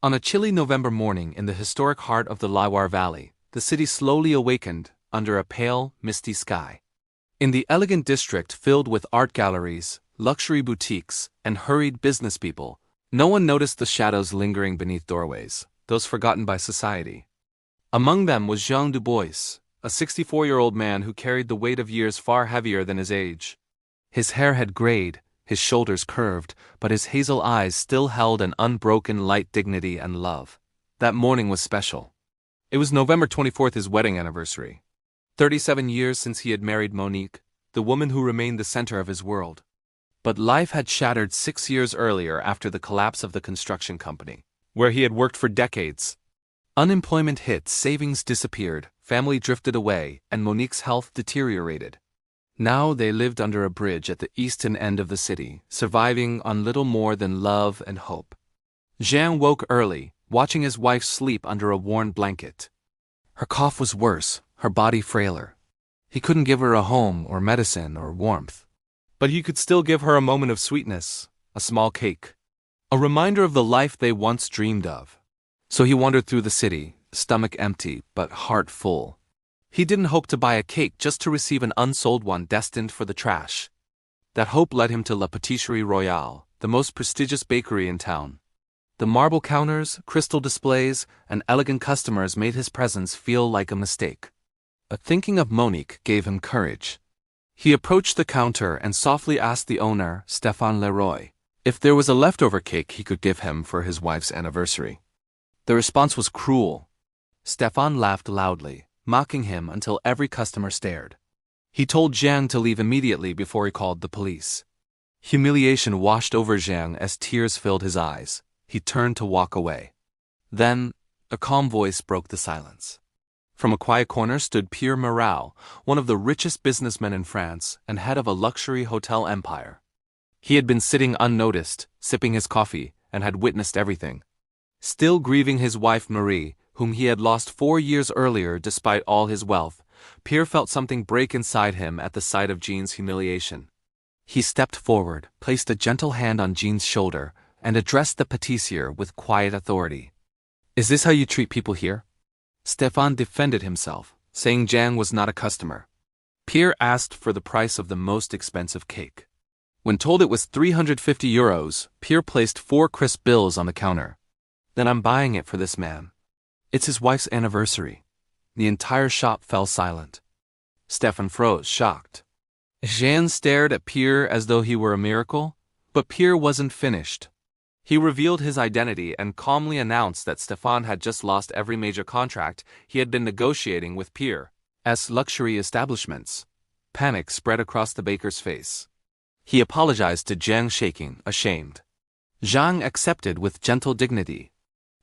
On a chilly November morning in the historic heart of the Loire Valley, the city slowly awakened under a pale, misty sky. In the elegant district filled with art galleries, luxury boutiques, and hurried business people, no one noticed the shadows lingering beneath doorways, those forgotten by society. Among them was Jean Dubois, a 64-year-old man who carried the weight of years far heavier than his age. His hair had grayed, his shoulders curved, but his hazel eyes still held an unbroken light dignity and love. That morning was special. It was November 24th, his wedding anniversary. 37 years since he had married Monique, the woman who remained the center of his world. But life had shattered 6 years earlier after the collapse of the construction company, where he had worked for decades. Unemployment hit, savings disappeared, family drifted away, and Monique's health deteriorated. Now they lived under a bridge at the eastern end of the city, surviving on little more than love and hope. Jean woke early, watching his wife sleep under a worn blanket. Her cough was worse, her body frailer. He couldn't give her a home or medicine or warmth. But he could still give her a moment of sweetness, a small cake, a reminder of the life they once dreamed of. So he wandered through the city, stomach empty but heart full. He didn't hope to buy a cake just to receive an unsold one destined for the trash. That hope led him to La Patisserie Royale, the most prestigious bakery in town. The marble counters, crystal displays, and elegant customers made his presence feel like a mistake. But thinking of Monique gave him courage. He approached the counter and softly asked the owner, Stéphane Leroy, if there was a leftover cake he could give him for his wife's anniversary. The response was cruel. Stéphane laughed loudly, mocking him until every customer stared. He told Jean to leave immediately before he called the police. Humiliation washed over Jean as tears filled his eyes. He turned to walk away. Then, a calm voice broke the silence. From a quiet corner stood Pierre Moreau, one of the richest businessmen in France and head of a luxury hotel empire. He had been sitting unnoticed, sipping his coffee, and had witnessed everything. Still grieving his wife Marie, whom he had lost 4 years earlier despite all his wealth, Pierre felt something break inside him at the sight of Jean's humiliation. He stepped forward, placed a gentle hand on Jean's shoulder, and addressed the pâtissier with quiet authority. "Is this how you treat people here?" Stéphane defended himself, saying Jean was not a customer. Pierre asked for the price of the most expensive cake. When told it was 350 euros, Pierre placed 4 crisp bills on the counter. "Then I'm buying it for this man. It's his wife's anniversary." The entire shop fell silent. Stéphane froze, shocked. Jean stared at Pierre as though he were a miracle, but Pierre wasn't finished. He revealed his identity and calmly announced that Stéphane had just lost every major contract he had been negotiating with Pierre as luxury establishments. Panic spread across the baker's face. He apologized to Jean, shaking, ashamed. Jean accepted with gentle dignity.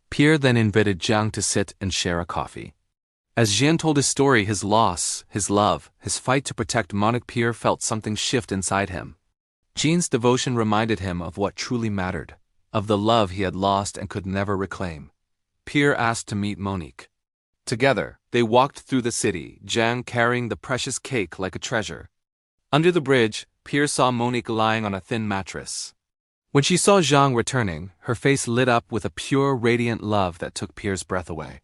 Pierre then invited Jean to sit and share a coffee. As Jean told his story, his loss, his love, his fight to protect Monique, Pierre felt something shift inside him. Jean's devotion reminded him of what truly mattered, of the love he had lost and could never reclaim. Pierre asked to meet Monique. Together, they walked through the city, Jean carrying the precious cake like a treasure. Under the bridge, Pierre saw Monique lying on a thin mattress. When she saw Jean returning, her face lit up with a pure, radiant love that took Pierre's breath away.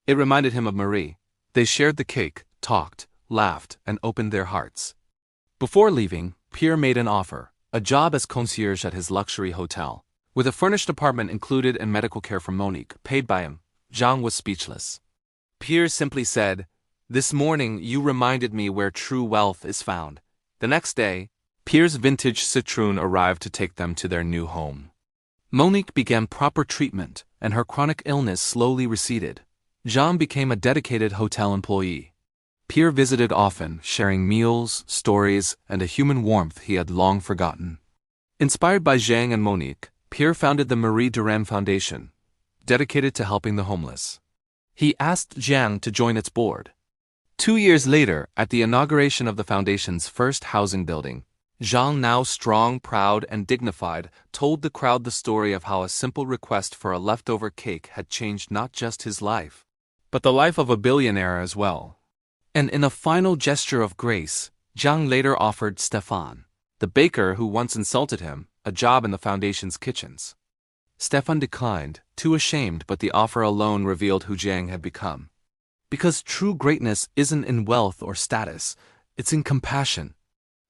It reminded him of Marie. They shared the cake, talked, laughed, and opened their hearts. Before leaving, Pierre made an offer, a job as concierge at his luxury hotel. With a furnished apartment included and medical care for Monique, paid by him, Jean was speechless. Pierre simply said, "This morning you reminded me where true wealth is found." The next day, Pierre's vintage Citroën arrived to take them to their new home. Monique began proper treatment, and her chronic illness slowly receded. Jean became a dedicated hotel employee. Pierre visited often, sharing meals, stories, and a human warmth he had long forgotten. Inspired by Jean and Monique, Pierre founded the Marie Durand Foundation, dedicated to helping the homeless. He asked Jean to join its board. 2 years later, at the inauguration of the foundation's first housing building, Jean, now strong, proud, and dignified, told the crowd the story of how a simple request for a leftover cake had changed not just his life, but the life of a billionaire as well. And in a final gesture of grace, Jean later offered Stéphane, the baker who once insulted him, a job in the foundation's kitchens. Stefan declined, too ashamed, but the offer alone revealed who Jiang had become. Because true greatness isn't in wealth or status, it's in compassion.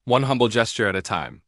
One humble gesture at a time.